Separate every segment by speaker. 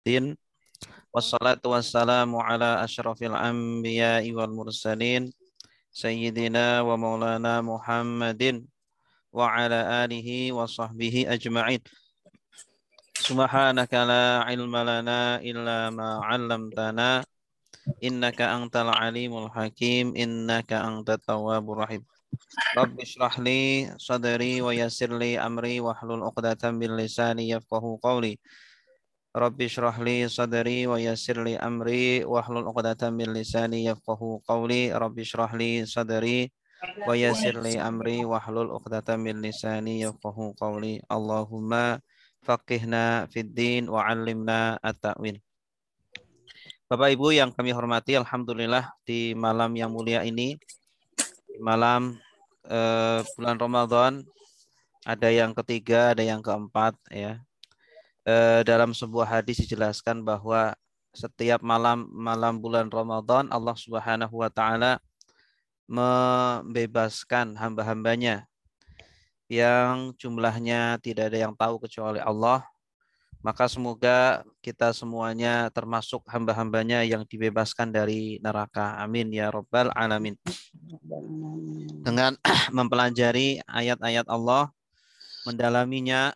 Speaker 1: الدين والصلاة والسلام على أشرف الأنبياء والمرسلين سيدنا ومولانا محمد وعلى آله وصحبه أجمعين. سبحانك لا علم لنا إلا ما علمتنا إنك أنت العليم الحكيم إنك أنت التواب الرحيم. رب اشرح لي صدري ويسر لي أمري واحلل عقدة من لساني يفقهوا قولي. رب اشرح لي صدري ويسر لي أمري واحلل عقدة من لساني يفقهوا قولي. رب اشرح لي صدري ويسر لي أمري واحلل عقدة من لساني يفقهوا قولي. اللهم faqihna fid din wa 'allimna at-ta'wil. Bapak Ibu yang kami hormati, alhamdulillah di malam yang mulia ini, di malam bulan Ramadan, ada yang ketiga, ada yang keempat ya. Dalam sebuah hadis dijelaskan bahwa setiap malam bulan Ramadan Allah Subhanahu wa taala membebaskan hamba-hambanya yang jumlahnya tidak ada yang tahu kecuali Allah. Maka semoga kita semuanya termasuk hamba-hambanya yang dibebaskan dari neraka. Amin ya Rabbal Alamin. Dengan mempelajari ayat-ayat Allah, mendalaminya,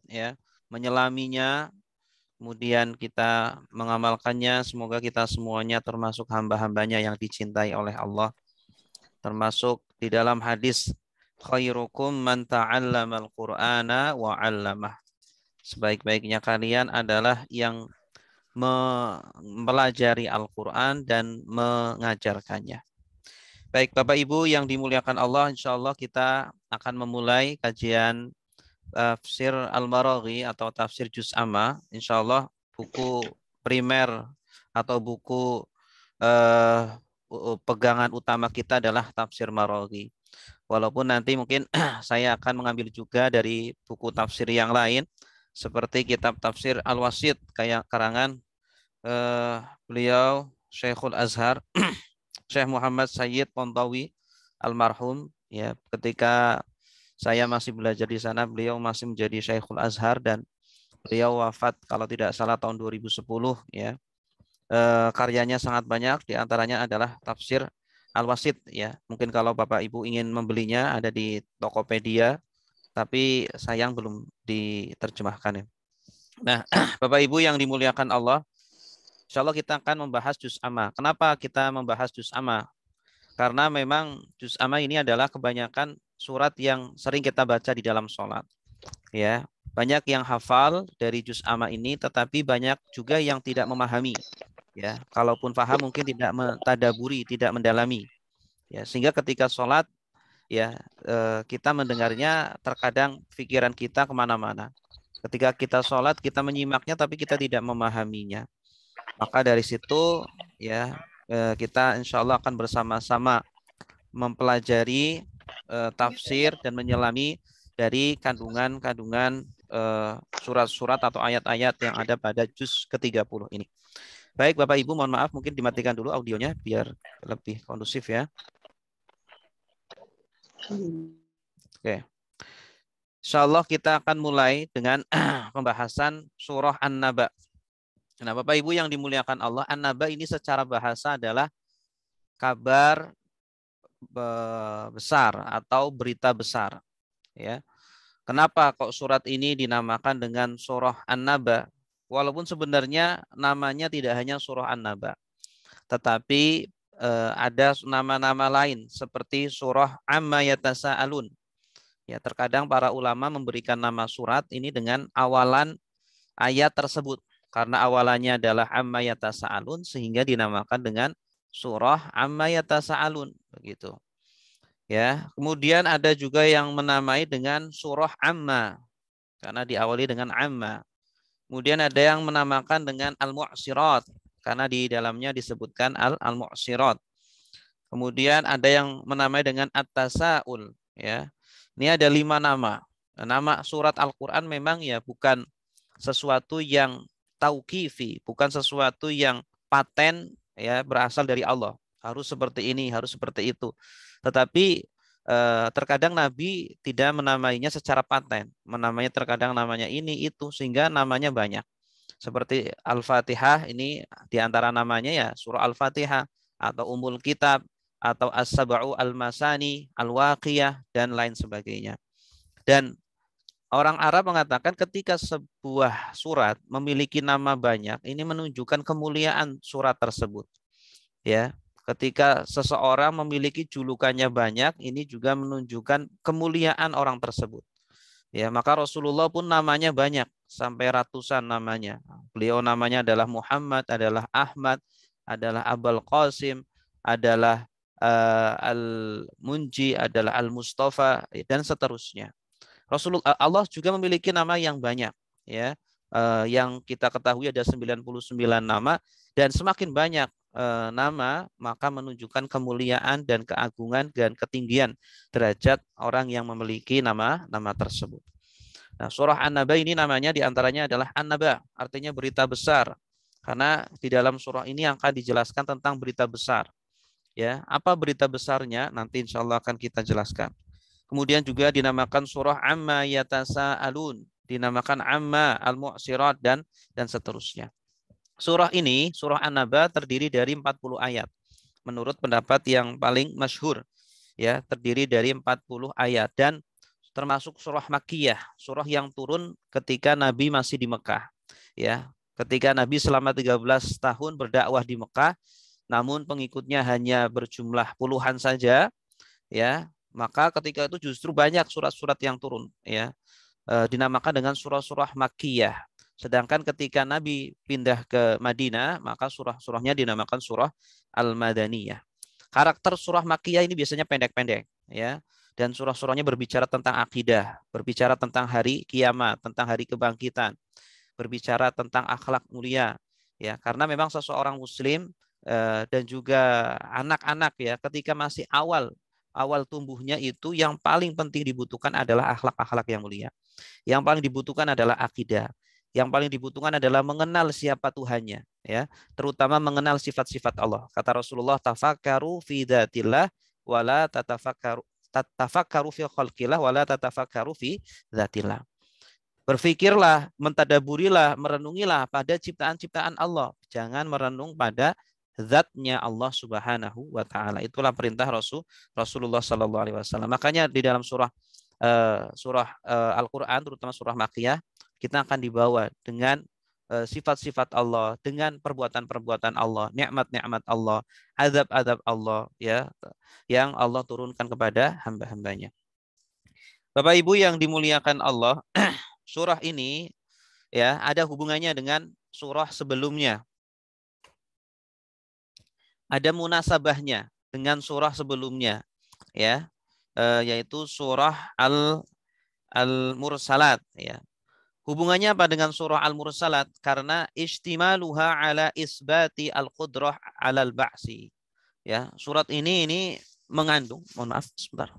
Speaker 1: ya, menyelaminya, kemudian kita mengamalkannya, semoga kita semuanya termasuk hamba-hambanya yang dicintai oleh Allah. Termasuk di dalam hadis, khairukum man ta'allamal Qur'ana wa 'allamah. Sebaik-baiknya kalian adalah yang mempelajari Al-Quran dan mengajarkannya. Baik Bapak Ibu yang dimuliakan Allah, insya Allah kita akan memulai kajian tafsir Al-Maraghi atau tafsir Juz Amma. Insya Allah buku primer atau buku pegangan utama kita adalah tafsir Maraghi. Walaupun nanti mungkin saya akan mengambil juga dari buku tafsir yang lain, seperti kitab tafsir Al-Wasit kayak karangan beliau Syekhul Azhar Syekh Muhammad Sayyid Pontawi almarhum ya. Ketika saya masih belajar di sana, beliau masih menjadi Syekhul Azhar dan beliau wafat kalau tidak salah tahun 2010 ya. Karyanya sangat banyak, di antaranya adalah tafsir Al-Wasit ya. Mungkin kalau Bapak Ibu ingin membelinya ada di Tokopedia, tapi sayang belum diterjemahkan ya. Nah, Bapak Ibu yang dimuliakan Allah, insya Allah kita akan membahas Juz Amma. Kenapa kita membahas Juz Amma? Karena memang Juz Amma ini adalah kebanyakan surat yang sering kita baca di dalam sholat. Ya, banyak yang hafal dari Juz Amma ini, tetapi banyak juga yang tidak memahami. Ya, kalaupun paham mungkin tidak mentadaburi, tidak mendalami. Ya, sehingga ketika sholat ya kita mendengarnya terkadang pikiran kita kemana-mana. Ketika kita sholat kita menyimaknya tapi kita tidak memahaminya. Maka dari situ ya kita insya Allah akan bersama-sama mempelajari tafsir dan menyelami dari kandungan-kandungan surat-surat atau ayat-ayat yang ada pada juz ke-30 ini. Baik Bapak Ibu, mohon maaf mungkin dimatikan dulu audionya biar lebih kondusif ya. Oke. Insya Allah kita akan mulai dengan pembahasan surah An-Naba. Nah, Bapak Ibu yang dimuliakan Allah, An-Naba ini secara bahasa adalah kabar besar atau berita besar. Ya. Kenapa kok surat ini dinamakan dengan surah An-Naba? Walaupun sebenarnya namanya tidak hanya surah An-Naba, tetapi ada nama-nama lain seperti surah Amma Yatasa'alun. Ya, terkadang para ulama memberikan nama surat ini dengan awalan ayat tersebut. Karena awalannya adalah Amma Yatasa'alun sehingga dinamakan dengan surah Amma Yatasa'alun. Begitu. Ya, kemudian ada juga yang menamai dengan surah Amma. Karena diawali dengan Amma. Kemudian ada yang menamakan dengan Al-Mu'sirat. Karena di dalamnya disebutkan Al-Mu'sirat. Kemudian ada yang menamai dengan At-Tasa'ul. Ya. Ini ada 5 nama. Nama surat Al-Quran memang ya bukan sesuatu yang tauqifi, bukan sesuatu yang paten ya berasal dari Allah. Harus seperti ini, harus seperti itu. Tetapi terkadang Nabi tidak menamainya secara paten. Menamainya terkadang namanya ini, itu, sehingga namanya banyak. Seperti Al-Fatihah ini di antara namanya ya surah Al-Fatihah atau Ummul Kitab atau As-Sab'u Al-Masani, Al-Waqiyah dan lain sebagainya. Dan orang Arab mengatakan ketika sebuah surat memiliki nama banyak, ini menunjukkan kemuliaan surat tersebut. Ya, ketika seseorang memiliki julukannya banyak, ini juga menunjukkan kemuliaan orang tersebut. Ya, maka Rasulullah pun namanya banyak, sampai ratusan namanya. Beliau namanya adalah Muhammad, adalah Ahmad, adalah Abul Qasim, adalah Al-Munji, adalah Al-Mustafa dan seterusnya. Rasulullah Allah juga memiliki nama yang banyak, ya. Yang kita ketahui ada 99 nama, dan semakin banyak nama maka menunjukkan kemuliaan dan keagungan dan ketinggian derajat orang yang memiliki nama tersebut. Nah, surah An-Naba ini namanya diantaranya adalah An-Naba, artinya berita besar. Karena di dalam surah ini akan dijelaskan tentang berita besar. Ya, apa berita besarnya? Nanti insya Allah akan kita jelaskan. Kemudian juga dinamakan surah Amma Yatasa'alun, dinamakan Amma Al-Mu'sirat dan seterusnya. Surah ini, surah An-Naba terdiri dari 40 ayat. Menurut pendapat yang paling masyhur, ya, terdiri dari 40 ayat dan termasuk surah Makkiyah, surah yang turun ketika Nabi masih di Mekah. Ya, ketika Nabi selama 13 tahun berdakwah di Mekah, namun pengikutnya hanya berjumlah puluhan saja, ya, maka ketika itu justru banyak surat-surat yang turun, ya, dinamakan dengan surah-surah Makkiyah. Sedangkan ketika Nabi pindah ke Madinah, maka surah-surahnya dinamakan surah Al-Madaniyah. Karakter surah Makkiyah ini biasanya pendek-pendek, ya, dan surah-surahnya berbicara tentang akidah, berbicara tentang hari kiamat, tentang hari kebangkitan, berbicara tentang akhlak mulia, ya, karena memang seseorang Muslim dan juga anak-anak, ya, ketika masih awal tumbuhnya itu yang paling penting dibutuhkan adalah akhlak-akhlak yang mulia. Yang paling dibutuhkan adalah akidah. Yang paling dibutuhkan adalah mengenal siapa Tuhannya, ya, terutama mengenal sifat-sifat Allah. Kata Rasulullah, tafakkaru fi dzatillah wala tatafakkaru fi khalqillah wala tatafakkaru fi dzatillah. Berfikirlah, mentadaburilah, merenungilah pada ciptaan-ciptaan Allah. Jangan merenung pada zatnya Allah Subhanahu wa taala. Itulah perintah Rasulullah sallallahu alaihi wasallam. Makanya di dalam surah Al-Qur'an, terutama surah Makkiyah, kita akan dibawa dengan sifat-sifat Allah, dengan perbuatan-perbuatan Allah, nikmat-nikmat Allah, azab-azab Allah, ya, yang Allah turunkan kepada hamba-hambanya. Bapak Ibu yang dimuliakan Allah, surah ini, ya, ada hubungannya dengan surah sebelumnya. Ada munasabahnya dengan surah sebelumnya, ya, yaitu surah Al-Mursalat, ya. Hubungannya apa dengan surah Al-Mursalat? Karena istimaluha ala isbati al-qudrah ala al-ba'si. Ya, surat ini mengandung, mohon maaf sebentar.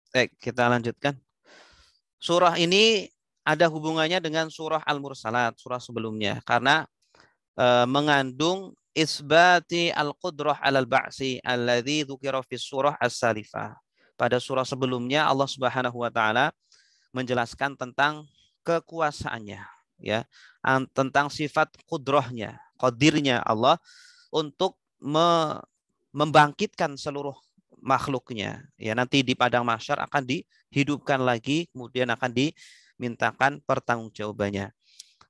Speaker 1: Baik, kita lanjutkan. Surah ini ada hubungannya dengan surah Al-Mursalat, surah sebelumnya, karena mengandung isbati al-qudrah alal ba'si alladzi dzukira fi surah as-salifah. Pada surah sebelumnya Allah Subhanahu wa taala menjelaskan tentang kekuasaannya, ya, tentang sifat qudrahnya, qadirnya Allah untuk membangkitkan seluruh makhluknya. Ya, nanti di padang mahsyar akan dihidupkan lagi, kemudian akan dimintakan pertanggungjawabannya.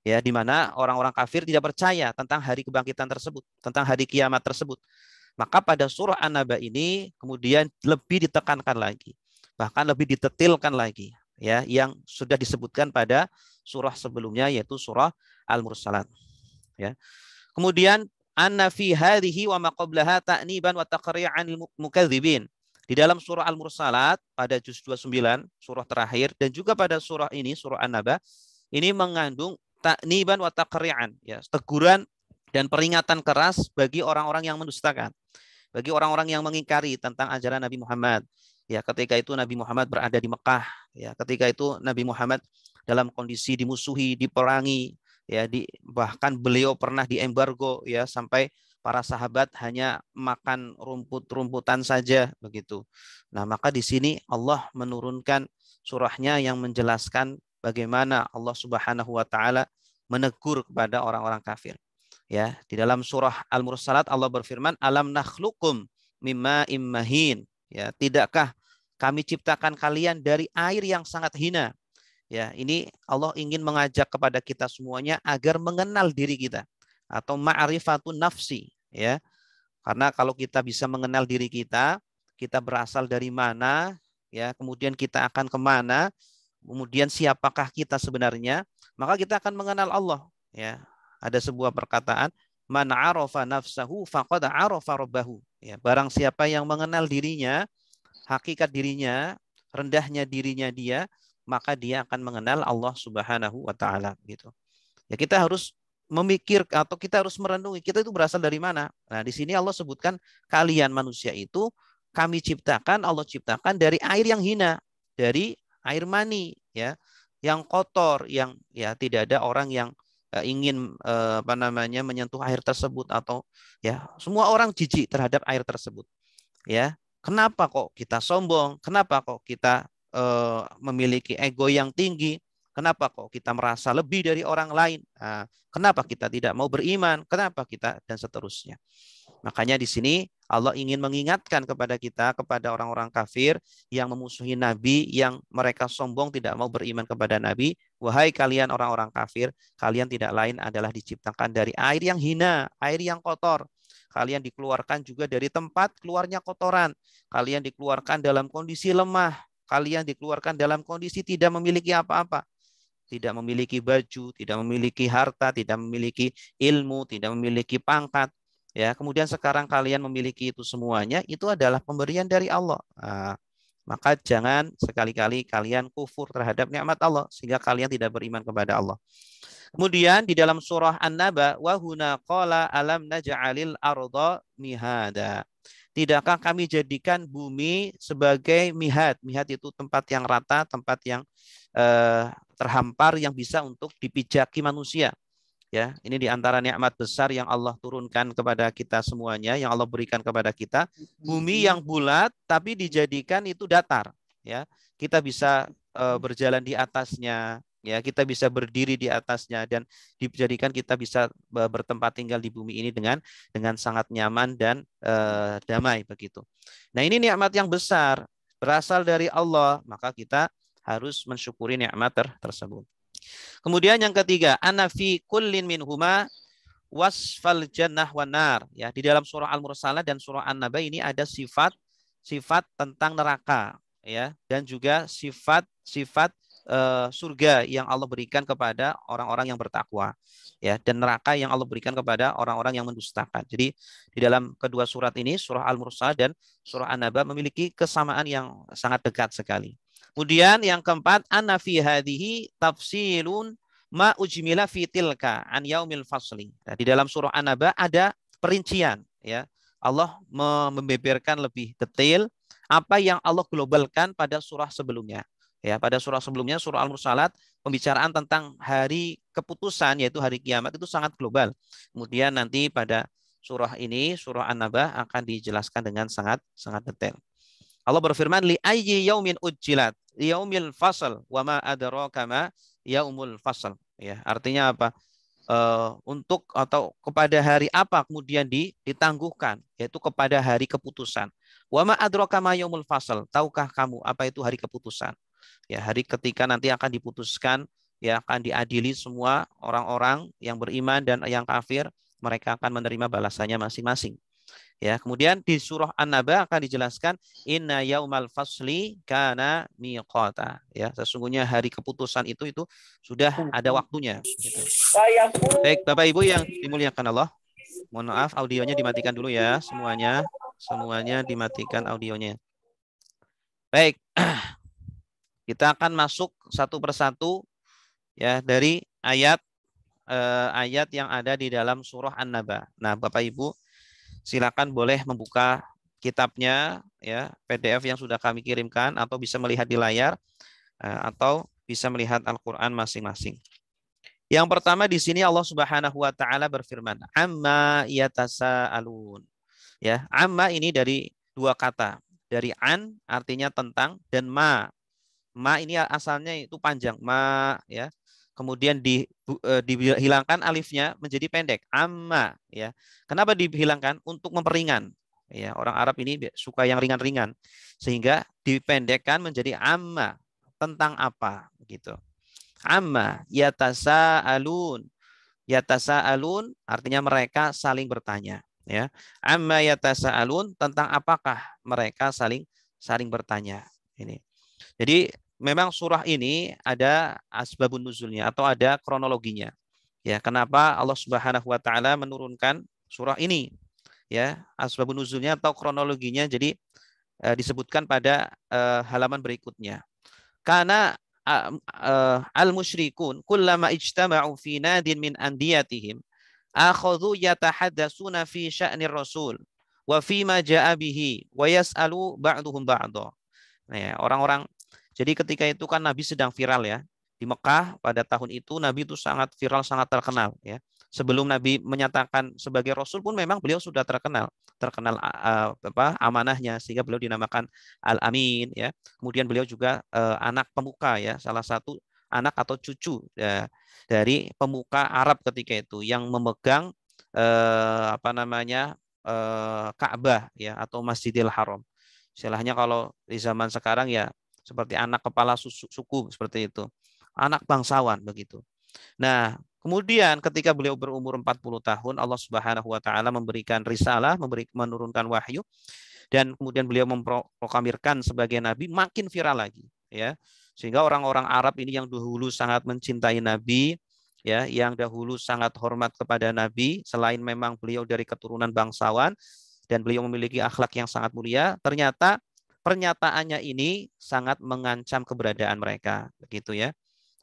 Speaker 1: Ya, di mana orang-orang kafir tidak percaya tentang hari kebangkitan tersebut, tentang hari kiamat tersebut. Maka pada surah An-Naba ini kemudian lebih ditekankan lagi, bahkan lebih ditetilkan lagi, ya, yang sudah disebutkan pada surah sebelumnya yaitu surah Al-Mursalat. Ya. Kemudian anna fi hadhihi wa ma qablaha ta'niban wa taqri'an mukadzibin. Di dalam surah Al-Mursalat pada juz 29, surah terakhir, dan juga pada surah ini, surah An-Naba, ini mengandung ta'niban wa taqri'an, ya, teguran dan peringatan keras bagi orang-orang yang mendustakan, bagi orang-orang yang mengingkari tentang ajaran Nabi Muhammad. Ya, ketika itu Nabi Muhammad berada di Mekah, ya, ketika itu Nabi Muhammad dalam kondisi dimusuhi, diperangi, ya, bahkan beliau pernah diembargo, ya, sampai para sahabat hanya makan rumput-rumputan saja begitu. Nah, maka di sini Allah menurunkan surahnya yang menjelaskan bagaimana Allah Subhanahu wa taala menegur kepada orang-orang kafir. Ya, di dalam surah Al-Mursalat Allah berfirman, "Alam nakhluqum mimma immahin." Ya, tidakkah kami ciptakan kalian dari air yang sangat hina? Ya, ini Allah ingin mengajak kepada kita semuanya agar mengenal diri kita atau ma'rifatun nafsi, ya. Karena kalau kita bisa mengenal diri kita, kita berasal dari mana, ya, kemudian kita akan kemana, kemudian siapakah kita sebenarnya, maka kita akan mengenal Allah, ya. Ada sebuah perkataan, man 'arafa nafsahu faqad 'arafa rabbahu. Ya, barang siapa yang mengenal dirinya, hakikat dirinya, rendahnya dirinya dia, maka dia akan mengenal Allah Subhanahu wa taala gitu. Ya, kita harus memikir atau kita harus merenungi kita itu berasal dari mana. Nah, di sini Allah sebutkan kalian manusia itu kami ciptakan, Allah ciptakan dari air yang hina, dari air mani, ya, yang kotor, yang ya tidak ada orang yang ingin menyentuh air tersebut, atau ya semua orang jijik terhadap air tersebut, ya. Kenapa kok kita sombong? Kenapa kok kita memiliki ego yang tinggi? Kenapa kok kita merasa lebih dari orang lain? Nah, kenapa kita tidak mau beriman? Kenapa kita, dan seterusnya. Makanya di sini Allah ingin mengingatkan kepada kita, kepada orang-orang kafir yang memusuhi Nabi, yang mereka sombong tidak mau beriman kepada Nabi. Wahai kalian orang-orang kafir, kalian tidak lain adalah diciptakan dari air yang hina, air yang kotor. Kalian dikeluarkan juga dari tempat keluarnya kotoran. Kalian dikeluarkan dalam kondisi lemah. Kalian dikeluarkan dalam kondisi tidak memiliki apa-apa. Tidak memiliki baju, tidak memiliki harta, tidak memiliki ilmu, tidak memiliki pangkat. Ya, kemudian sekarang kalian memiliki itu semuanya, itu adalah pemberian dari Allah. Nah, maka jangan sekali-kali kalian kufur terhadap nikmat Allah sehingga kalian tidak beriman kepada Allah. Kemudian di dalam surah An-Naba, wa huna qala alam naj'alil arda mihada. Tidakkah kami jadikan bumi sebagai mihad? Mihad itu tempat yang rata, tempat yang terhampar yang bisa untuk dipijaki manusia. Ya, ini di antara nikmat besar yang Allah turunkan kepada kita semuanya, yang Allah berikan kepada kita. Bumi yang bulat tapi dijadikan itu datar. Ya, kita bisa berjalan di atasnya. Ya, kita bisa berdiri di atasnya dan dijadikan kita bisa bertempat tinggal di bumi ini dengan sangat nyaman dan damai begitu. Nah, ini nikmat yang besar berasal dari Allah, maka kita harus mensyukuri nikmat tersebut. Kemudian yang ketiga, ana fi kullin minhuma wasfal jannah wan nar. Ya, di dalam surah Al-Mursalah dan surah An-Naba ini ada sifat tentang neraka, ya, dan juga sifat surga yang Allah berikan kepada orang-orang yang bertakwa, ya, dan neraka yang Allah berikan kepada orang-orang yang mendustakan. Jadi di dalam kedua surat ini, surah Al-Mursalah dan surah An-Naba memiliki kesamaan yang sangat dekat sekali. Kemudian yang keempat, anna fi hadhihi tafsilun ma ujmila fi tilka an yaumil fasli. Nah, di dalam surah An-Naba ada perincian, ya. Allah membeberkan lebih detail apa yang Allah globalkan pada surah sebelumnya. Ya, pada surah sebelumnya, surah Al-Mursalat, pembicaraan tentang hari keputusan yaitu hari kiamat itu sangat global. Kemudian nanti pada surah ini, surah An-Naba akan dijelaskan dengan sangat detail. Allah berfirman, li ayyi yaumin ujjilat, yaumil fasl, wa ma adraka ma yaumul fasl. Ya, artinya apa? Untuk atau kepada hari apa kemudian ditangguhkan, yaitu kepada hari keputusan. Wa ma adraka ma yaumul fasl. Tahukah kamu apa itu hari keputusan? Ya, hari ketika nanti akan diputuskan, ya, akan diadili semua orang-orang yang beriman dan yang kafir, mereka akan menerima balasannya masing-masing. Ya, kemudian di surah An-Naba akan dijelaskan inna yaumal fasli kana miqata. Ya, sesungguhnya hari keputusan itu sudah ada waktunya gitu. Baik, Bapak Ibu yang dimuliakan Allah. Mohon maaf audionya dimatikan dulu ya semuanya. Semuanya dimatikan audionya. Baik. Kita akan masuk satu persatu ya dari ayat yang ada di dalam surah An-Naba. Nah, Bapak Ibu silakan boleh membuka kitabnya, ya, PDF yang sudah kami kirimkan, atau bisa melihat di layar, atau bisa melihat Al-Quran masing-masing. Yang pertama di sini Allah Subhanahu wa taala berfirman, "Amma yatasaalun." Ya, amma ini dari dua kata. Dari an artinya tentang dan ma. Ma ini asalnya itu panjang, ma ya. Kemudian dihilangkan alifnya menjadi pendek, amma ya. Kenapa dihilangkan? Untuk memperingan. Ya, orang Arab ini suka yang ringan-ringan. Sehingga dipendekkan menjadi amma. Tentang apa gitu. Amma yatasaalun. Yatasaalun artinya mereka saling bertanya ya. Amma yatasaalun tentang apakah mereka saling saling bertanya. Ini. Jadi memang surah ini ada asbabun nuzulnya atau ada kronologinya. Ya, kenapa Allah Subhanahu wa taala menurunkan surah ini? Ya, asbabun nuzulnya atau kronologinya jadi disebutkan pada halaman berikutnya. Karena al-musyrikun kullama ijtama'u fi nadin min andiyatihim akhadhu yatahaddatsuna fi sya'nir rasul wa fi ma ja'a bihi wa yas'alu ba'duhum ba'dha. Nah, ya, orang-orang jadi ketika itu kan Nabi sedang viral ya. Di Mekah pada tahun itu Nabi itu sangat viral, sangat terkenal ya. Sebelum Nabi menyatakan sebagai Rasul pun memang beliau sudah terkenal, amanahnya sehingga beliau dinamakan Al-Amin ya. Kemudian beliau juga anak pemuka ya, salah satu anak atau cucu ya, dari pemuka Arab ketika itu yang memegang Ka'bah ya atau Masjidil Haram. Istilahnya kalau di zaman sekarang ya seperti anak kepala suku seperti itu. Anak bangsawan begitu. Nah, kemudian ketika beliau berumur 40 tahun, Allah Subhanahu wa taala memberikan risalah, menurunkan wahyu dan kemudian beliau memproklamirkan sebagai nabi, makin viral lagi ya. Sehingga orang-orang Arab ini yang dahulu sangat mencintai Nabi ya, yang dahulu sangat hormat kepada Nabi, selain memang beliau dari keturunan bangsawan dan beliau memiliki akhlak yang sangat mulia, ternyata pernyataannya ini sangat mengancam keberadaan mereka, begitu ya.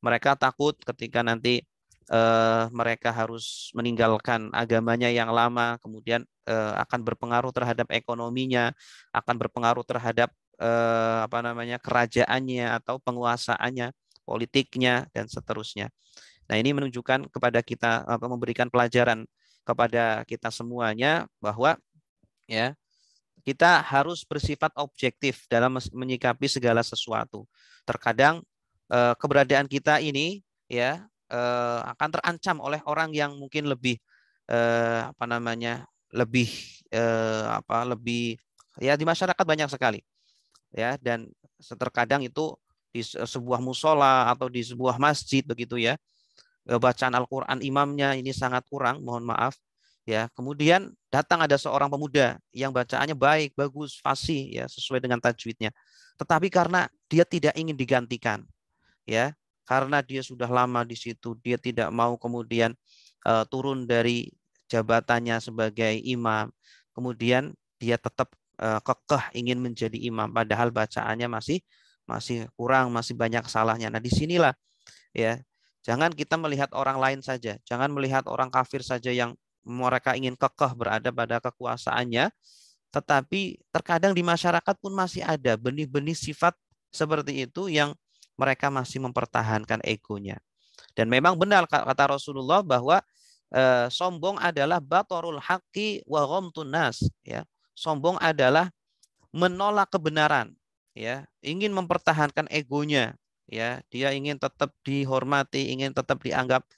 Speaker 1: Mereka takut ketika nanti mereka harus meninggalkan agamanya yang lama, kemudian akan berpengaruh terhadap ekonominya, akan berpengaruh terhadap kerajaannya atau penguasaannya, politiknya dan seterusnya. Nah, ini menunjukkan kepada kita memberikan pelajaran kepada kita semuanya bahwa ya kita harus bersifat objektif dalam menyikapi segala sesuatu. Terkadang keberadaan kita ini ya akan terancam oleh orang yang mungkin lebih lebih lebih ya di masyarakat banyak sekali ya, dan terkadang itu di sebuah musola atau di sebuah masjid begitu ya, bacaan Al-Quran imamnya ini sangat kurang, mohon maaf. Ya, kemudian datang ada seorang pemuda yang bacaannya baik, bagus, fasih, ya sesuai dengan tajwidnya. Tetapi karena dia tidak ingin digantikan, ya, karena dia sudah lama di situ, dia tidak mau kemudian turun dari jabatannya sebagai imam. Kemudian dia tetap kekeh ingin menjadi imam, padahal bacaannya masih kurang, masih banyak salahnya. Nah, disinilah ya. Jangan kita melihat orang lain saja, jangan melihat orang kafir saja yang mereka ingin kekeh berada pada kekuasaannya, tetapi terkadang di masyarakat pun masih ada benih-benih sifat seperti itu yang mereka masih mempertahankan egonya. Dan memang benar kata Rasulullah bahwa sombong adalah batorul haqqi wa ghamtun nas, ya. Sombong adalah menolak kebenaran, ya, ingin mempertahankan egonya, ya, dia ingin tetap dihormati, ingin tetap dianggap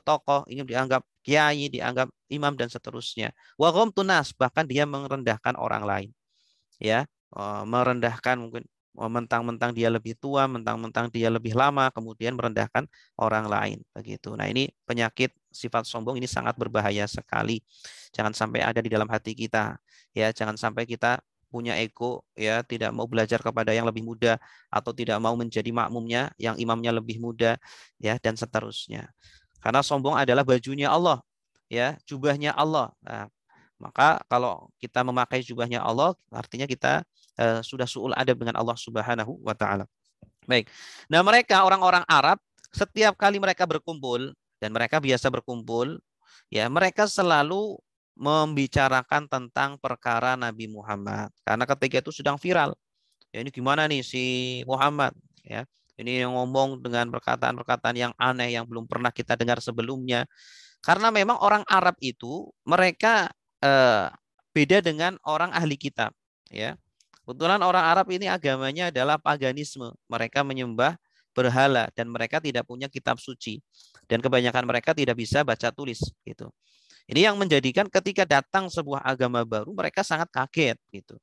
Speaker 1: tokoh, ingin dianggap kiai, dianggap imam dan seterusnya. Wa tunas, bahkan dia merendahkan orang lain, ya, merendahkan mungkin mentang-mentang dia lebih tua, mentang-mentang dia lebih lama, kemudian merendahkan orang lain, begitu. Nah, ini penyakit sifat sombong ini sangat berbahaya sekali. Jangan sampai ada di dalam hati kita, ya, jangan sampai kita punya ego ya, tidak mau belajar kepada yang lebih muda atau tidak mau menjadi makmumnya yang imamnya lebih muda ya, dan seterusnya. Karena sombong adalah bajunya Allah ya, jubahnya Allah. Nah, maka kalau kita memakai jubahnya Allah artinya kita sudah suul adab dengan Allah Subhanahu wa taala. Baik. Nah, mereka orang-orang Arab setiap kali mereka berkumpul dan mereka biasa berkumpul ya, mereka selalu membicarakan tentang perkara Nabi Muhammad karena ketika itu sedang viral. Ya, ini gimana nih si Muhammad ya? Ini yang ngomong dengan perkataan-perkataan yang aneh yang belum pernah kita dengar sebelumnya. Karena memang orang Arab itu mereka beda dengan orang ahli kitab, ya. Kebetulan orang Arab ini agamanya adalah paganisme. Mereka menyembah berhala dan mereka tidak punya kitab suci. Dan kebanyakan mereka tidak bisa baca tulis gitu. Ini yang menjadikan ketika datang sebuah agama baru mereka sangat kaget gitu.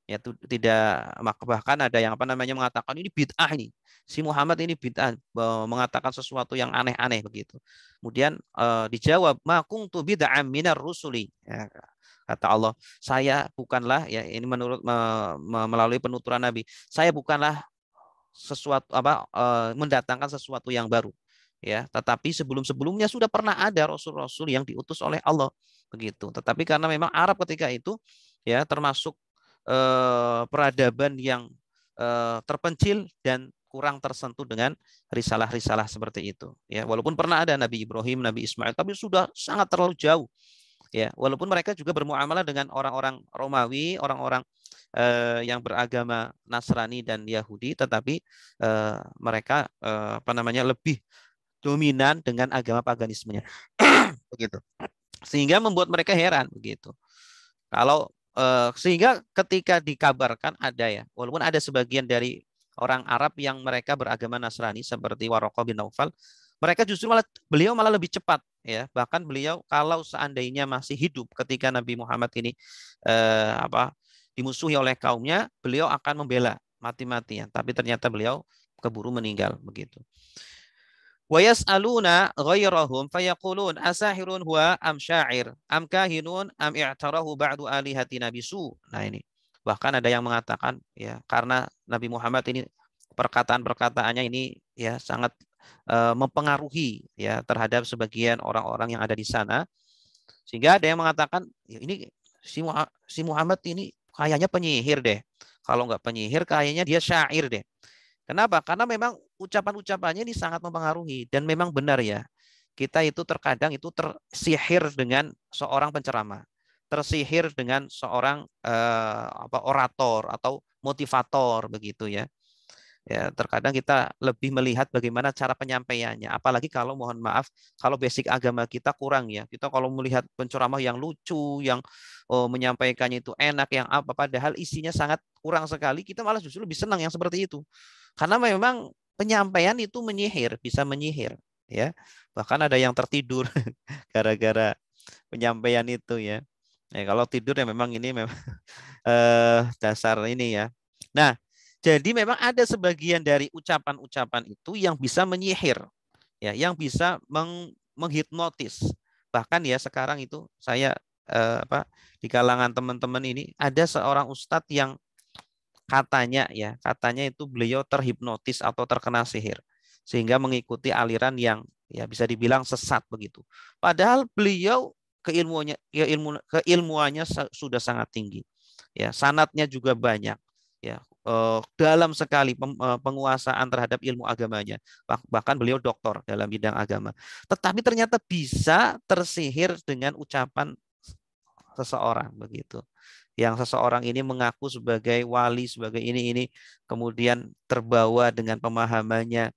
Speaker 1: Ya tidak, bahkan ada yang apa namanya mengatakan ini bid'ah ini. Si Muhammad ini bid'ah, mengatakan sesuatu yang aneh-aneh begitu. Kemudian dijawab ma kuntu bid'am minar rusuli. Ya, kata Allah, saya bukanlah, ya ini menurut melalui penuturan Nabi, saya bukanlah sesuatu apa mendatangkan sesuatu yang baru, ya, tetapi sebelum-sebelumnya sudah pernah ada rasul-rasul yang diutus oleh Allah begitu. Tetapi karena memang Arab ketika itu ya termasuk peradaban yang terpencil dan kurang tersentuh dengan risalah-risalah seperti itu, ya, walaupun pernah ada Nabi Ibrahim, Nabi Ismail, tapi sudah sangat terlalu jauh, ya, walaupun mereka juga bermuamalah dengan orang-orang Romawi, orang-orang yang beragama Nasrani dan Yahudi, tetapi mereka apa namanya lebih dominan dengan agama paganismenya begitu, sehingga membuat mereka heran begitu. Kalau sehingga ketika dikabarkan ada, ya, walaupun ada sebagian dari orang Arab yang mereka beragama Nasrani seperti Waraqah bin Naufal, mereka justru beliau malah lebih cepat, ya, bahkan beliau kalau seandainya masih hidup ketika Nabi Muhammad ini dimusuhi oleh kaumnya, beliau akan membela mati-matian, tapi ternyata beliau keburu meninggal begitu. Wa yas'aluna ghairahum fayaqulun asahirun huwa am syair am kahinun am i'tarahu ba'du alihatina bisu. Nah ini. Bahkan ada yang mengatakan, ya, karena Nabi Muhammad ini perkataan-perkataannya ini ya sangat mempengaruhi, ya, terhadap sebagian orang-orang yang ada di sana, sehingga ada yang mengatakan ya, ini si Muhammad ini kayaknya penyihir deh. Kalau nggak penyihir kayaknya dia syair deh. Kenapa? Karena memang ucapan-ucapannya ini sangat mempengaruhi dan memang benar, ya. Kita itu terkadang itu tersihir dengan seorang penceramah, tersihir dengan seorang orator atau motivator begitu, ya. Ya, terkadang kita lebih melihat bagaimana cara penyampaiannya. Apalagi kalau mohon maaf, kalau basic agama kita kurang, ya. Kita kalau melihat penceramah yang lucu, yang menyampaikannya itu enak, yang apa, padahal isinya sangat kurang sekali, kita malah justru lebih senang yang seperti itu. Karena memang penyampaian itu menyihir, bisa menyihir, ya. Bahkan ada yang tertidur gara-gara penyampaian itu, ya. Ya, kalau tidur ya memang ini memang dasar ini, ya. Nah, jadi memang ada sebagian dari ucapan-ucapan itu yang bisa menyihir, ya, yang bisa menghipnotis. Bahkan ya sekarang itu saya di kalangan teman-teman ini ada seorang ustadz yang katanya itu beliau terhipnotis atau terkena sihir sehingga mengikuti aliran yang ya bisa dibilang sesat begitu. Padahal beliau keilmuannya sudah sangat tinggi. Ya, sanatnya juga banyak. Ya, dalam sekali penguasaan terhadap ilmu agamanya. Bahkan beliau doktor dalam bidang agama. Tetapi ternyata bisa tersihir dengan ucapan seseorang begitu. Yang seseorang ini mengaku sebagai wali, sebagai ini, kemudian terbawa dengan pemahamannya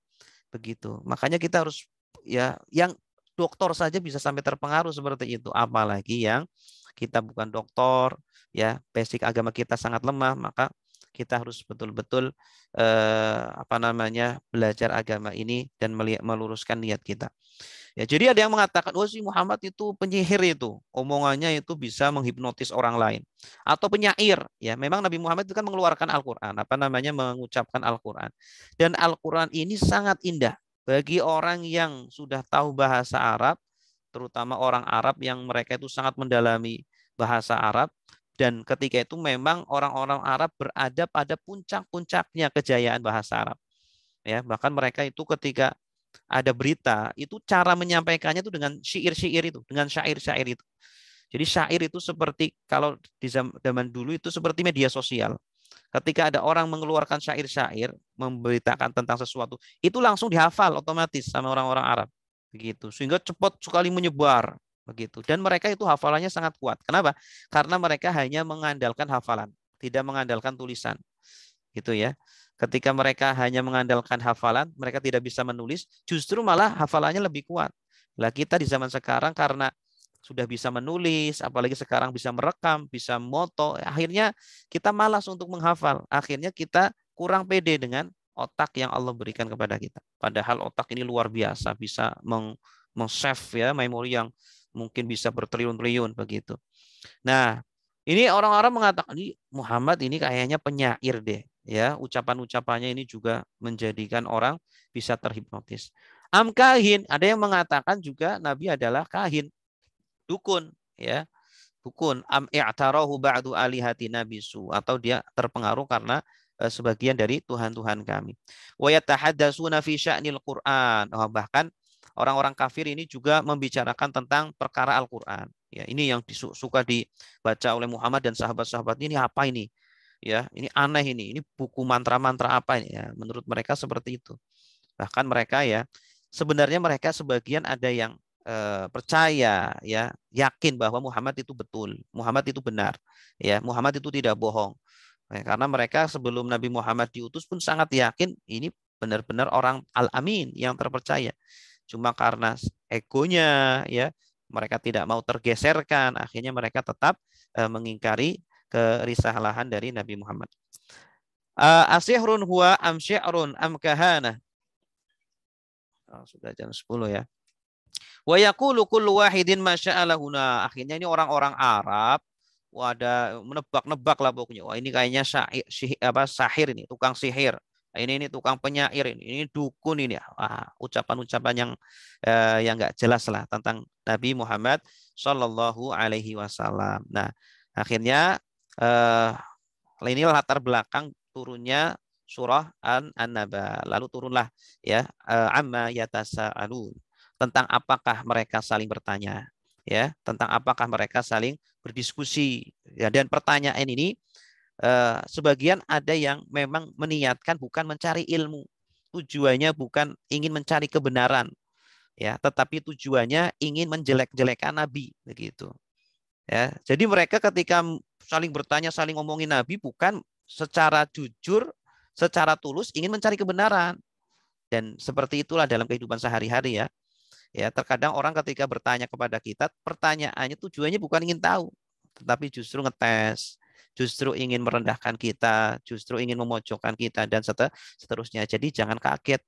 Speaker 1: begitu. Makanya kita harus, ya, yang doktor saja bisa sampai terpengaruh seperti itu, apalagi yang kita bukan doktor, ya, basic agama kita sangat lemah, maka kita harus betul-betul belajar agama ini dan meluruskan niat kita. Ya, jadi ada yang mengatakan, oh si Muhammad itu penyihir itu, omongannya itu bisa menghipnotis orang lain, atau penyair. Ya, memang Nabi Muhammad itu kan mengeluarkan Al-Quran, mengucapkan Al-Quran, dan Al-Quran ini sangat indah bagi orang yang sudah tahu bahasa Arab, terutama orang Arab yang mereka itu sangat mendalami bahasa Arab, dan ketika itu memang orang-orang Arab berada pada puncak-puncaknya kejayaan bahasa Arab. Ya, bahkan mereka itu ketika ada berita, itu cara menyampaikannya itu dengan syair-syair itu, dengan syair-syair itu. Jadi syair itu seperti kalau di zaman dulu itu seperti media sosial. Ketika ada orang mengeluarkan syair-syair, memberitakan tentang sesuatu, itu langsung dihafal otomatis sama orang-orang Arab. Begitu. Sehingga cepat sekali menyebar. Begitu. Dan mereka itu hafalannya sangat kuat. Kenapa? Karena mereka hanya mengandalkan hafalan, tidak mengandalkan tulisan. Gitu, ya. Ketika mereka hanya mengandalkan hafalan, mereka tidak bisa menulis, justru malah hafalannya lebih kuat. Lah kita di zaman sekarang karena sudah bisa menulis, apalagi sekarang bisa merekam, bisa moto, akhirnya kita malas untuk menghafal. Akhirnya kita kurang pede dengan otak yang Allah berikan kepada kita. Padahal otak ini luar biasa, bisa meng-save ya memori yang mungkin bisa bertriliun-triliun begitu. Nah, ini orang-orang mengatakan ini Muhammad ini kayaknya penyair deh, ya. Ucapan-ucapannya ini juga menjadikan orang bisa terhipnotis. Am kahin, ada yang mengatakan juga Nabi adalah kahin, dukun, ya. Dukun. Am i'tarahu ba'du alihati nabisu, atau dia terpengaruh karena sebagian dari Tuhan-Tuhan kami. Wa yatahaddatsuna fi sya'nil Qur'an. Oh, bahkan orang-orang kafir ini juga membicarakan tentang perkara Al-Qur'an. Ya, ini yang suka dibaca oleh Muhammad dan sahabat-sahabat ini apa ini? Ya, ini aneh ini. Ini buku mantra-mantra apa ini? Ya, menurut mereka seperti itu. Bahkan mereka ya sebenarnya mereka sebagian ada yang percaya ya, yakin bahwa Muhammad itu betul, Muhammad itu benar, ya, Muhammad itu tidak bohong. Karena mereka sebelum Nabi Muhammad diutus pun sangat yakin ini benar-benar orang al-amin yang terpercaya. Cuma karena egonya ya, mereka tidak mau tergeserkan, akhirnya mereka tetap mengingkari kerisalahan dari Nabi Muhammad. Asihrun huwa am syi'run am kahana. Sudah jam 10 ya. Wa yaqulu kullu wahidin masya'alahuna. Akhirnya ini orang-orang Arab ada menebak-nebak lah pokoknya. Wah, ini kayaknya sahir ini, tukang sihir. Ini tukang penyair ini dukun ini. Wah, ucapan-ucapan yang enggak jelas lah tentang Nabi Muhammad Shallallahu alaihi wasallam. Nah, akhirnya ini latar belakang turunnya surah An-Naba. Lalu turunlah ya amma yatasaalun, tentang apakah mereka saling bertanya, ya, tentang apakah mereka saling berdiskusi, ya. Dan pertanyaan ini sebagian ada yang memang meniatkan bukan mencari ilmu, tujuannya bukan ingin mencari kebenaran, ya, tetapi tujuannya ingin menjelek-jelekan Nabi, begitu, ya. Jadi mereka ketika saling bertanya, saling ngomongin Nabi bukan secara jujur, secara tulus ingin mencari kebenaran. Dan seperti itulah dalam kehidupan sehari-hari ya. Ya, terkadang orang ketika bertanya kepada kita, pertanyaannya tujuannya bukan ingin tahu, tetapi justru ngetes, justru ingin merendahkan kita, justru ingin memojokkan kita dan seterusnya. Jadi jangan kaget,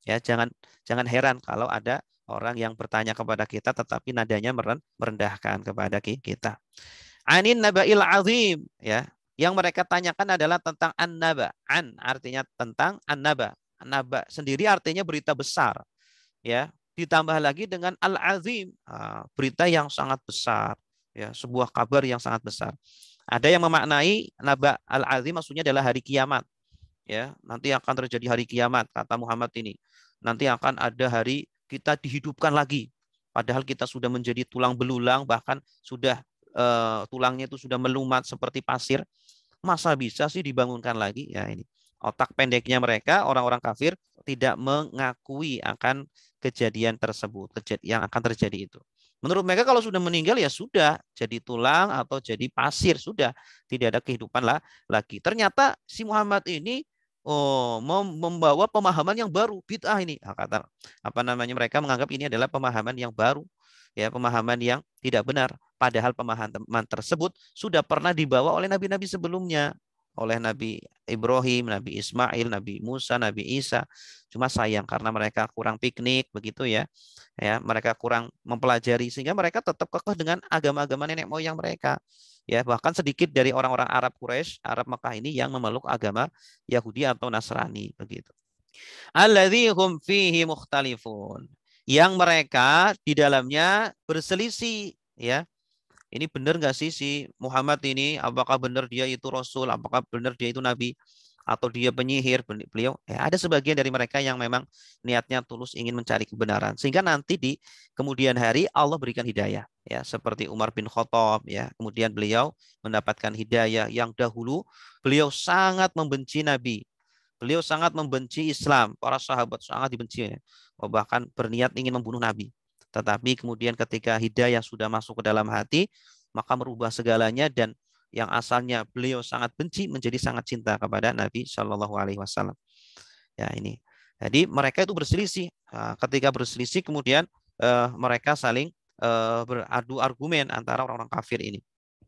Speaker 1: ya, jangan heran kalau ada orang yang bertanya kepada kita tetapi nadanya merendahkan kepada kita. Anin naba'il azim, ya. Yang mereka tanyakan adalah tentang an-naba. An artinya tentang an-naba. An-naba sendiri artinya berita besar, ya. Ditambah lagi dengan al-azim, berita yang sangat besar, ya, sebuah kabar yang sangat besar. Ada yang memaknai naba al-azim maksudnya adalah hari kiamat, ya. Nanti akan terjadi hari kiamat kata Muhammad ini. Nanti akan ada hari kita dihidupkan lagi. Padahal kita sudah menjadi tulang belulang, bahkan sudah tulangnya itu sudah melumat seperti pasir. Masa bisa sih dibangunkan lagi? Ya, ini otak pendeknya mereka, orang-orang kafir tidak mengakui akan kejadian tersebut, yang akan terjadi itu. Menurut mereka kalau sudah meninggal ya sudah, jadi tulang atau jadi pasir, sudah tidak ada kehidupan lagi. Ternyata si Muhammad ini membawa pemahaman yang baru, bid'ah ini. Kata apa namanya, mereka menganggap ini adalah pemahaman yang baru, ya, pemahaman yang tidak benar. Padahal pemahaman tersebut sudah pernah dibawa oleh nabi-nabi sebelumnya, oleh Nabi Ibrahim, Nabi Ismail, Nabi Musa, Nabi Isa. Cuma sayang karena mereka kurang piknik begitu ya. Ya, mereka kurang mempelajari sehingga mereka tetap kekeh dengan agama-agama nenek moyang mereka. Ya, bahkan sedikit dari orang-orang Arab Quraisy, Arab Mekah ini yang memeluk agama Yahudi atau Nasrani begitu. Alladzi hum fihi mukhtalifun. Yang mereka di dalamnya berselisih, ya. Ini benar nggak sih si Muhammad ini? Apakah benar dia itu Rasul? Apakah benar dia itu Nabi? Atau dia penyihir? Beliau, ya, ada sebagian dari mereka yang memang niatnya tulus ingin mencari kebenaran. Sehingga nanti di kemudian hari Allah berikan hidayah. Ya, seperti Umar bin Khattab. Ya, kemudian beliau mendapatkan hidayah yang dahulu. Beliau sangat membenci Nabi. Beliau sangat membenci Islam. Para sahabat sangat dibenci. Bahkan berniat ingin membunuh Nabi. Tetapi kemudian ketika hidayah sudah masuk ke dalam hati, maka merubah segalanya dan yang asalnya beliau sangat benci menjadi sangat cinta kepada Nabi Shallallahu Alaihi Wasallam. Ya ini. Jadi mereka itu berselisih. Ketika berselisih kemudian mereka saling beradu argumen antara orang-orang kafir ini.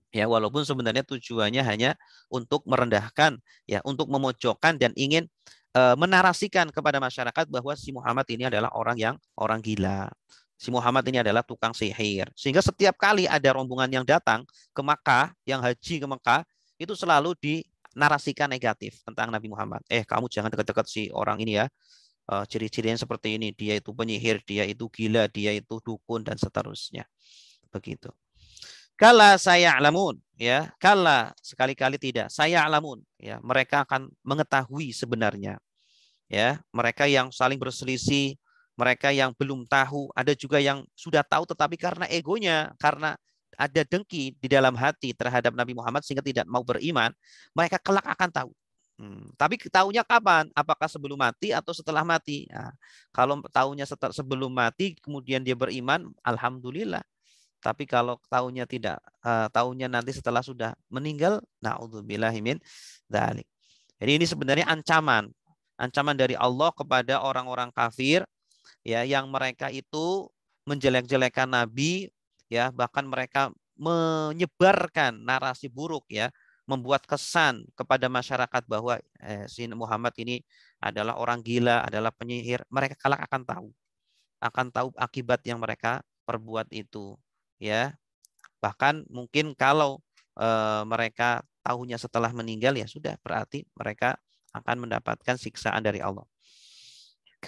Speaker 1: Ya, walaupun sebenarnya tujuannya hanya untuk merendahkan, ya, untuk memojokkan dan ingin menarasikan kepada masyarakat bahwa si Muhammad ini adalah orang gila. Si Muhammad ini adalah tukang sihir. Sehingga setiap kali ada rombongan yang datang ke Makkah, yang haji ke Makkah, itu selalu dinarasikan negatif tentang Nabi Muhammad. Kamu jangan dekat-dekat si orang ini ya. Ciri-cirinya seperti ini, dia itu penyihir, dia itu gila, dia itu dukun dan seterusnya. Begitu. Kala saya alamun, ya, kala sekali-kali tidak, saya alamun, ya, mereka akan mengetahui sebenarnya, ya, mereka yang saling berselisih, mereka yang belum tahu, ada juga yang sudah tahu tetapi karena egonya, karena ada dengki di dalam hati terhadap Nabi Muhammad sehingga tidak mau beriman, mereka kelak akan tahu. Tapi tahunya kapan? Apakah sebelum mati atau setelah mati? Nah, kalau tahunya sebelum mati, kemudian dia beriman, alhamdulillah. Tapi kalau tahunya tidak, tahunya nanti setelah sudah meninggal, naudzubillahi min dzalik. Jadi ini sebenarnya ancaman dari Allah kepada orang-orang kafir, ya, yang mereka itu menjelek-jelekan Nabi, ya, bahkan mereka menyebarkan narasi buruk, ya, membuat kesan kepada masyarakat bahwa si Muhammad ini adalah orang gila, adalah penyihir. Mereka kelak akan tahu akibat yang mereka perbuat itu. Ya, bahkan mungkin kalau mereka tahunya setelah meninggal, ya sudah, berarti mereka akan mendapatkan siksaan dari Allah.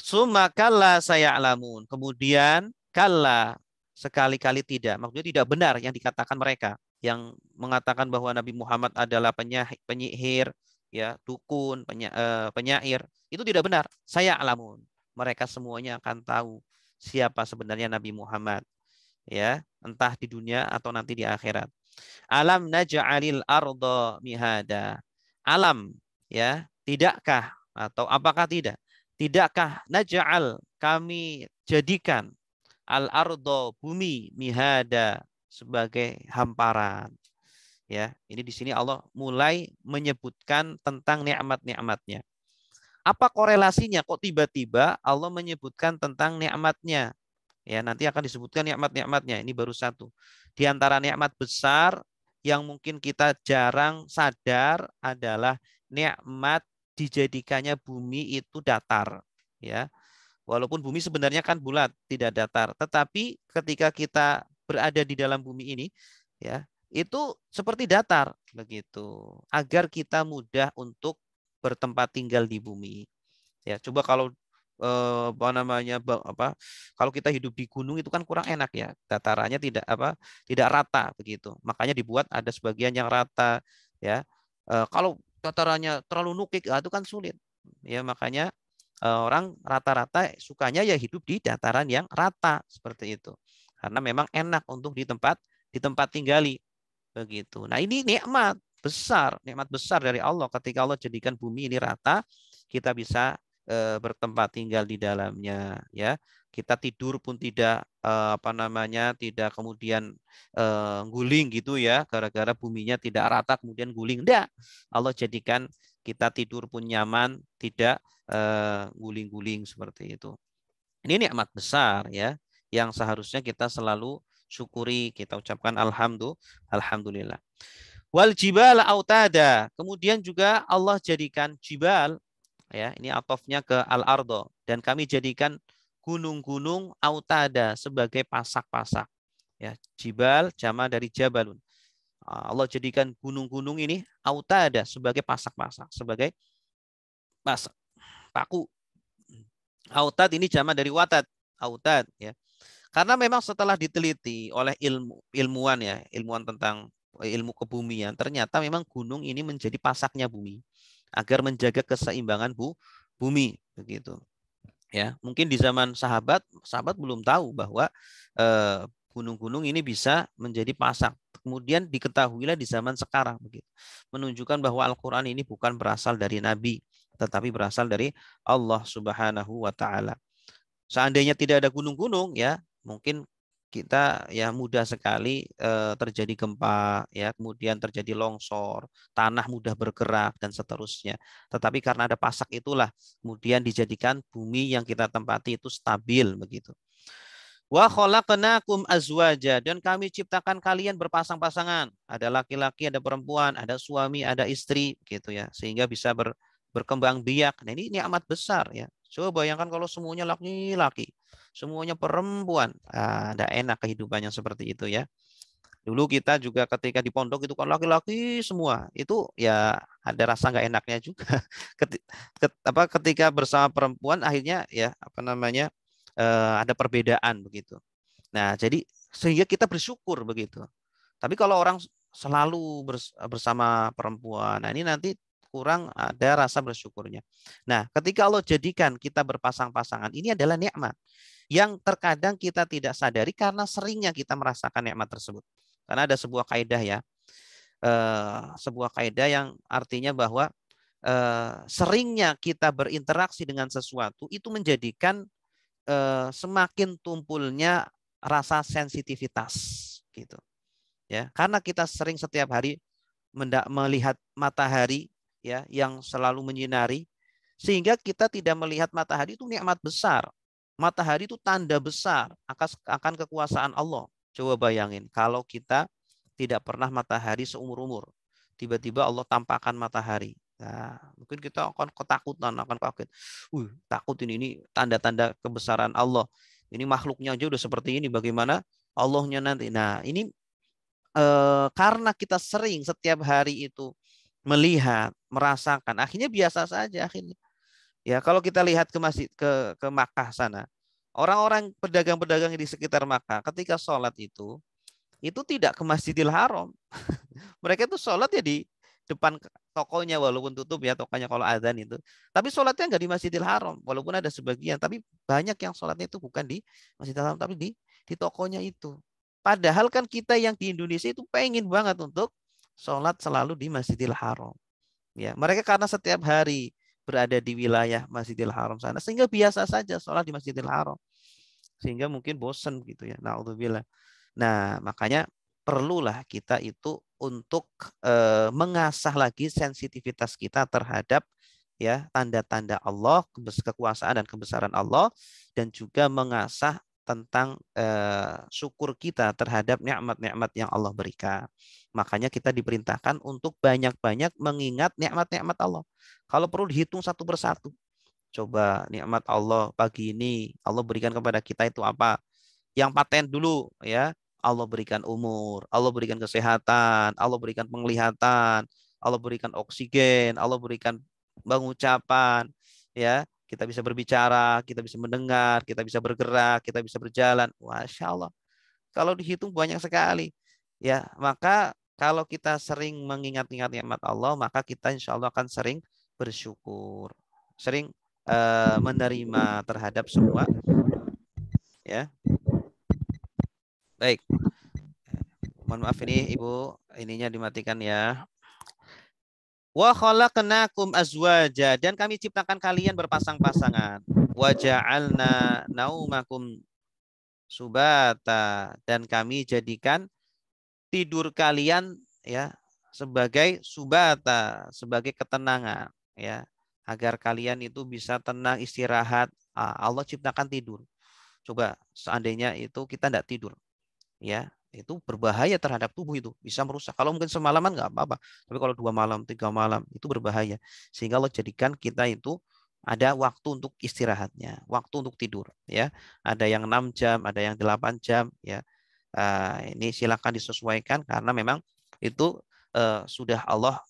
Speaker 1: Summa kalla saya alamun. Kemudian kalla, sekali-kali tidak. Maksudnya tidak benar yang dikatakan mereka yang mengatakan bahwa Nabi Muhammad adalah penyihir, ya, dukun, penyair. Itu tidak benar. Saya alamun. Mereka semuanya akan tahu siapa sebenarnya Nabi Muhammad. Ya, entah di dunia atau nanti di akhirat. Alam naj'alil arda mihada. Alam, ya, tidakkah atau apakah tidak? Tidakkah naj'al, kami jadikan al arda, bumi, mihada, sebagai hamparan. Ya, ini di sini Allah mulai menyebutkan tentang nikmat-nikmatnya. Apa korelasinya kok tiba-tiba Allah menyebutkan tentang nikmatnya? Ya, nanti akan disebutkan nikmat-nikmatnya. Ini baru satu. Di antara nikmat besar yang mungkin kita jarang sadar adalah nikmat dijadikannya bumi itu datar. Ya, walaupun bumi sebenarnya kan bulat, tidak datar. Tetapi ketika kita berada di dalam bumi ini, ya, itu seperti datar begitu. Agar kita mudah untuk bertempat tinggal di bumi. Ya, coba kalau kalau kita hidup di gunung itu kan kurang enak, ya, datarannya tidak rata begitu, makanya dibuat ada sebagian yang rata, ya. Kalau datarannya terlalu nukik, itu kan sulit, ya, makanya orang rata-rata sukanya ya hidup di dataran yang rata seperti itu karena memang enak untuk di tempat tinggali begitu. Nah, ini nikmat besar dari Allah ketika Allah jadikan bumi ini rata, kita bisa bertempat tinggal di dalamnya, ya. Kita tidur pun tidak tidak kemudian guling gitu, ya, gara-gara buminya tidak rata kemudian guling. Enggak. Allah jadikan kita tidur pun nyaman, tidak guling-guling seperti itu. Ini nikmat besar, ya, yang seharusnya kita selalu syukuri, kita ucapkan alhamdulillah. Wal jibal autada. Kemudian juga Allah jadikan jibal, ya, ini atofnya ke al-ardo, dan kami jadikan gunung-gunung autada sebagai pasak-pasak, ya. Jibal jama dari jabalun. Allah jadikan gunung-gunung ini autada sebagai pasak-pasak, sebagai pasak, paku. Autad ini jama dari watad, autad, ya. Karena memang setelah diteliti oleh ilmuwan, ya, ilmuwan tentang ilmu kebumian, ternyata memang gunung ini menjadi pasaknya bumi agar menjaga keseimbangan bumi begitu. Ya, mungkin di zaman sahabat belum tahu bahwa gunung-gunung ini bisa menjadi pasak. Kemudian diketahuilah di zaman sekarang begitu. Menunjukkan bahwa Al-Qur'an ini bukan berasal dari nabi, tetapi berasal dari Allah Subhanahu wa taala. Seandainya tidak ada gunung-gunung, ya, mungkin kita ya mudah sekali terjadi gempa, ya, kemudian terjadi longsor, tanah mudah bergerak dan seterusnya. Tetapi karena ada pasak itulah kemudian dijadikan bumi yang kita tempati itu stabil begitu. Wa khalaqnakum azwaja, dan kami ciptakan kalian berpasang-pasangan. Ada laki-laki, ada perempuan, ada suami, ada istri gitu ya. Sehingga bisa berkembang biak. Nah, ini nikmat besar ya. Coba bayangkan kalau semuanya laki-laki, semuanya perempuan. Ah, ada enak kehidupannya seperti itu ya. Dulu kita juga ketika di pondok itu kan laki-laki semua. Itu ya ada rasa nggak enaknya juga. Ketika bersama perempuan akhirnya ya apa namanya ada perbedaan begitu. Nah, jadi sehingga kita bersyukur begitu. Tapi kalau orang selalu bersama perempuan, nah ini nanti kurang ada rasa bersyukurnya. Nah, ketika Allah jadikan kita berpasang-pasangan, ini adalah nikmat yang terkadang kita tidak sadari karena seringnya kita merasakan nikmat tersebut. Karena ada sebuah kaidah ya, sebuah kaidah yang artinya bahwa seringnya kita berinteraksi dengan sesuatu itu menjadikan semakin tumpulnya rasa sensitivitas gitu ya, karena kita sering setiap hari melihat matahari ya yang selalu menyinari, sehingga kita tidak melihat matahari itu nikmat besar. Matahari itu tanda besar akan kekuasaan Allah. Coba bayangin kalau kita tidak pernah matahari seumur-umur, tiba-tiba Allah tampakkan matahari. Nah, mungkin kita akan ketakutan, akan kaget. Takut ini tanda-tanda kebesaran Allah. Ini makhluknya aja udah seperti ini, bagaimana Allahnya nanti. Nah, ini karena kita sering setiap hari itu melihat, merasakan, akhirnya biasa saja akhirnya. Ya, kalau kita lihat ke masjid ke Makkah sana, orang-orang pedagang-pedagang di sekitar Makkah ketika sholat itu tidak ke Masjidil Haram. Mereka itu sholat ya di depan tokonya walaupun tutup ya tokonya kalau azan itu. Tapi sholatnya nggak di Masjidil Haram walaupun ada sebagian. Tapi banyak yang sholatnya itu bukan di Masjidil Haram tapi di tokonya itu. Padahal kan kita yang di Indonesia itu pengen banget untuk sholat selalu di Masjidil Haram. Ya, mereka karena setiap hari berada di wilayah Masjidil Haram sana sehingga biasa saja sholat di Masjidil Haram. Sehingga mungkin bosan gitu ya. Naudzubillah. Nah, makanya perlulah kita itu untuk mengasah lagi sensitivitas kita terhadap ya tanda-tanda Allah, kekuasaan dan kebesaran Allah, dan juga mengasah tentang syukur kita terhadap nikmat-nikmat yang Allah berikan. Makanya kita diperintahkan untuk banyak-banyak mengingat nikmat-nikmat Allah. Kalau perlu dihitung satu persatu. Coba nikmat Allah pagi ini Allah berikan kepada kita itu apa? Yang paten dulu ya. Allah berikan umur, Allah berikan kesehatan, Allah berikan penglihatan, Allah berikan oksigen, Allah berikan pengucapan, ya. Kita bisa berbicara, kita bisa mendengar, kita bisa bergerak, kita bisa berjalan. Masya Allah. Kalau dihitung banyak sekali. Ya, maka kalau kita sering mengingat-ingat nikmat Allah, maka kita insya Allah akan sering bersyukur, sering menerima terhadap semua. Ya, baik. Mohon maaf ini Ibu, ininya dimatikan ya. Wa khalaqnakum azwaja, dan kami ciptakan kalian berpasang-pasangan. Wa ja'alna naumakum subata, dan kami jadikan tidur kalian ya sebagai subata, sebagai ketenangan ya, agar kalian itu bisa tenang istirahat. Allah ciptakan tidur. Coba seandainya itu kita tidak tidur ya, itu berbahaya terhadap tubuh, itu bisa merusak. Kalau mungkin semalaman nggak apa-apa, tapi kalau 2 malam 3 malam itu berbahaya. Sehingga Allah jadikan kita itu ada waktu untuk istirahatnya, waktu untuk tidur ya. Ada yang 6 jam, ada yang 8 jam ya. Ini silakan disesuaikan karena memang itu sudah Allah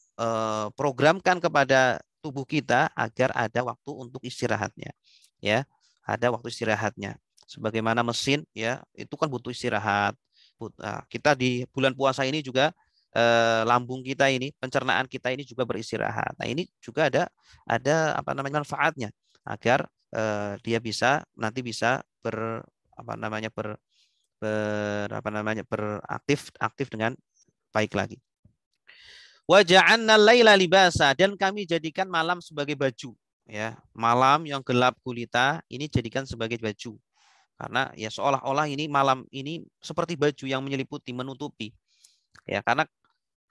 Speaker 1: programkan kepada tubuh kita agar ada waktu untuk istirahatnya ya, ada waktu istirahatnya. Sebagaimana mesin ya, itu kan butuh istirahat. Kita di bulan puasa ini juga lambung kita ini, pencernaan kita ini juga beristirahat. Nah, ini juga ada apa namanya manfaatnya agar dia bisa nanti bisa beraktif dengan baik lagi. Wa ja'alna laila libasa, dan kami jadikan malam sebagai baju ya. Malam yang gelap gulita ini jadikan sebagai baju. Karena ya seolah-olah ini malam ini seperti baju yang menyeliputi, menutupi. Ya, karena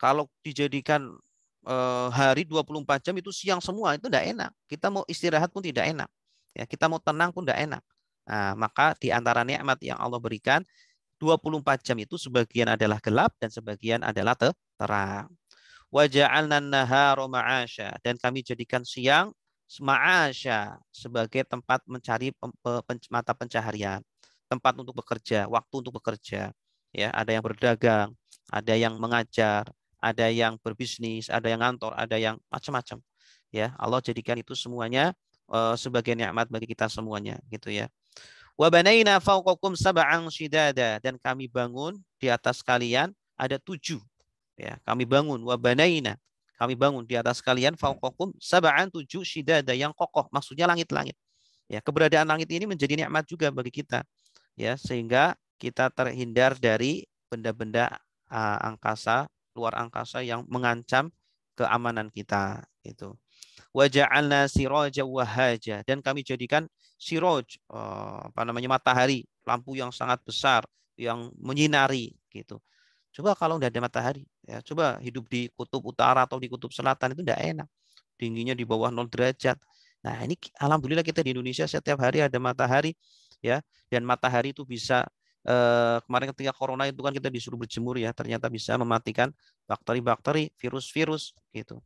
Speaker 1: kalau dijadikan hari 24 jam itu siang semua, itu tidak enak. Kita mau istirahat pun tidak enak. Ya, kita mau tenang pun tidak enak. Nah, maka di antara nikmat yang Allah berikan 24 jam itu sebagian adalah gelap dan sebagian adalah terang. Wa ja'alna an-nahara ma'asya, dan kami jadikan siang ma'asya sebagai tempat mencari mata pencaharian, tempat untuk bekerja, waktu untuk bekerja. Ya, ada yang berdagang, ada yang mengajar, ada yang berbisnis, ada yang ngantor, ada yang macam-macam. Ya, Allah jadikan itu semuanya sebagai nikmat bagi kita semuanya, gitu ya. Wa banaina fawqakum sab'an shidada, dan kami bangun di atas kalian ada 7. Ya, kami bangun wabanaina, kami bangun di atas kalian fauqakum sab'an 7 shidada, yang kokoh, maksudnya langit-langit. Ya, keberadaan langit ini menjadi nikmat juga bagi kita. Ya, sehingga kita terhindar dari benda-benda angkasa, luar angkasa yang mengancam keamanan kita itu. Wa ja'alna siraja wahaja, dan kami jadikan siroj matahari, lampu yang sangat besar yang menyinari gitu. Coba kalau nggak ada matahari, ya coba hidup di kutub utara atau di kutub selatan itu nggak enak. Dinginnya di bawah 0 derajat. Nah, ini alhamdulillah kita di Indonesia setiap hari ada matahari, ya. Dan matahari itu bisa kemarin ketika corona itu kan kita disuruh berjemur, ya, ternyata bisa mematikan bakteri-bakteri, virus-virus gitu.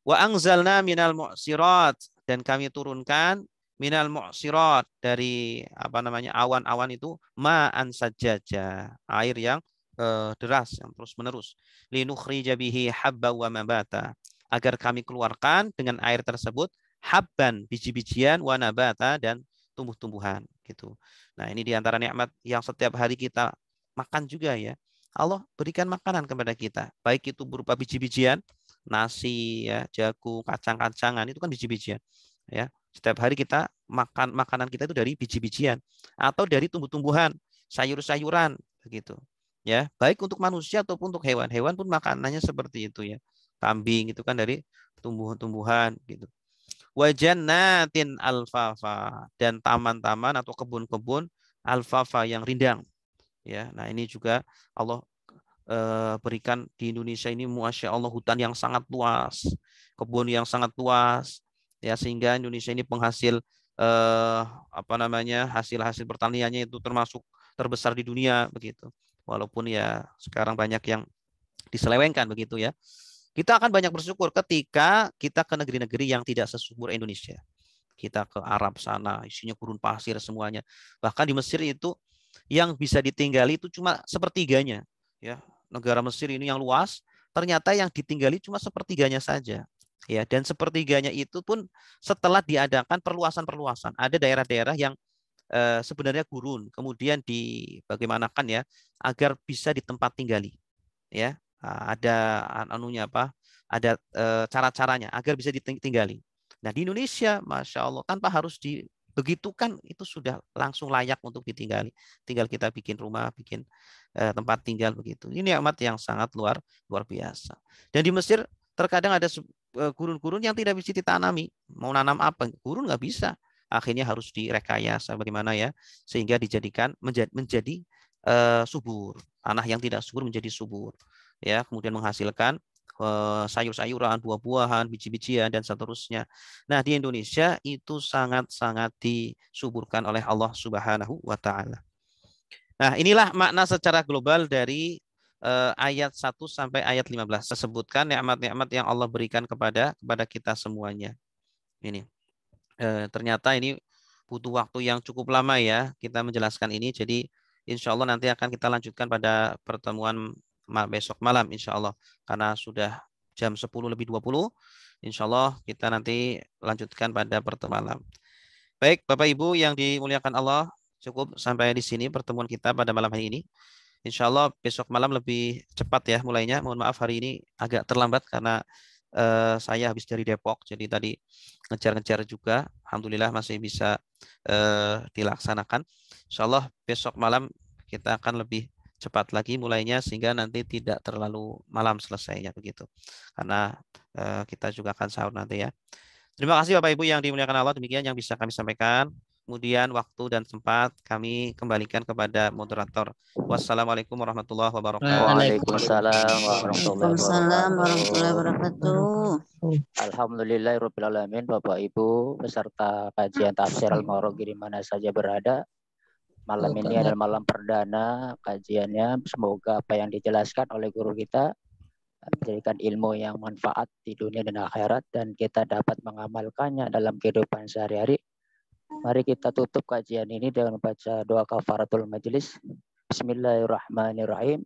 Speaker 1: Wa anzalna minal mu'sirat, dan kami turunkan minal mu'sirat, dari awan-awan itu ma'an sajaja, air yang deras yang terus menerus, linukhrija bihi habba wa mabata, agar kami keluarkan dengan air tersebut habban, biji-bijian, wa nabata, dan tumbuh-tumbuhan gitu. Nah, ini diantara nikmat yang setiap hari kita makan juga, ya. Allah berikan makanan kepada kita, baik itu berupa biji-bijian, nasi, ya, jagung, kacang-kacangan, itu kan biji-bijian, ya. Setiap hari kita makan, makanan kita itu dari biji-bijian atau dari tumbuh-tumbuhan, sayur-sayuran begitu. Ya, baik untuk manusia ataupun untuk hewan. Hewan pun makanannya seperti itu, ya. Kambing itu kan dari tumbuhan-tumbuhan gitu. Wa jannatin alfafa, dan taman-taman atau kebun-kebun alfafa yang rindang, ya. Nah, ini juga Allah berikan di Indonesia ini, Masya Allah, hutan yang sangat luas, kebun yang sangat luas, ya, sehingga Indonesia ini penghasil hasil-hasil pertaniannya itu termasuk terbesar di dunia begitu. Walaupun ya sekarang banyak yang diselewengkan begitu, ya. Kita akan banyak bersyukur ketika kita ke negeri-negeri yang tidak sesubur Indonesia. Kita ke Arab sana, isinya gurun pasir semuanya. Bahkan di Mesir itu yang bisa ditinggali itu cuma sepertiganya, ya. Negara Mesir ini yang luas, ternyata yang ditinggali cuma sepertiganya saja, ya. Dan sepertiganya itu pun setelah diadakan perluasan-perluasan. Ada daerah-daerah yang sebenarnya gurun, kemudian dibagaimanakan, ya, agar bisa ditempat tinggali, ya. Ada anunya apa? Ada cara-caranya agar bisa ditinggali. Nah, di Indonesia, Masya Allah, tanpa harus dibegitukan, itu sudah langsung layak untuk ditinggali. Tinggal kita bikin rumah, bikin tempat tinggal begitu. Ini nikmat yang sangat luar biasa. Dan di Mesir terkadang ada gurun-gurun yang tidak bisa ditanami. Mau nanam apa? Gurun nggak bisa. Akhirnya harus direkayasa bagaimana, ya, sehingga dijadikan menjadi subur. Tanah yang tidak subur menjadi subur, ya. Kemudian menghasilkan sayur-sayuran, buah-buahan, biji-bijian, dan seterusnya. Nah, di Indonesia itu sangat-sangat disuburkan oleh Allah Subhanahu wa Ta'ala. Nah, inilah makna secara global dari ayat 1 sampai ayat 15. Sebutkan nikmat-nikmat yang Allah berikan kepada kita semuanya. Ini ternyata ini butuh waktu yang cukup lama, ya, kita menjelaskan ini. Jadi insya Allah nanti akan kita lanjutkan pada pertemuan besok malam, insya Allah, karena sudah jam 10:20. Insya Allah kita nanti lanjutkan pada pertemuan malam. Baik, Bapak Ibu yang dimuliakan Allah, cukup sampai di sini pertemuan kita pada malam hari ini. Insya Allah besok malam lebih cepat, ya, mulainya. Mohon maaf hari ini agak terlambat karena saya habis dari Depok, jadi tadi ngejar-ngejar juga. Alhamdulillah masih bisa dilaksanakan. Insya Allah besok malam kita akan lebih cepat lagi mulainya, sehingga nanti tidak terlalu malam selesainya begitu. Karena kita juga akan sahur nanti, ya. Terima kasih Bapak Ibu yang dimuliakan Allah. Demikian yang bisa kami sampaikan. kemudian waktu dan tempat kami kembalikan kepada moderator. Wassalamualaikum warahmatullahi wabarakatuh.
Speaker 2: Waalaikumsalam warahmatullahi
Speaker 3: Waalaikumsalam warahmatullahi
Speaker 2: wabarakatuh.
Speaker 3: wabarakatuh.
Speaker 2: Alhamdulillahirrabbilalamin, Bapak Ibu peserta kajian tafsir Al-Maraghi di mana saja berada. Malam ini adalah malam perdana kajiannya. Semoga apa yang dijelaskan oleh guru kita menjadikan ilmu yang manfaat di dunia dan akhirat dan kita dapat mengamalkannya dalam kehidupan sehari-hari. Mari kita tutup kajian ini dengan membaca doa kafaratul majlis. Bismillahirrahmanirrahim.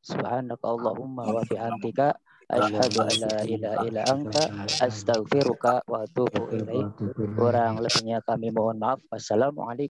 Speaker 2: Subhanakallahumma wa bihamdika asyhadu an la ilaha illa anta astaghfiruka wa atubu ilaik. Kurang lebihnya kami mohon maaf. Wassalamualaikum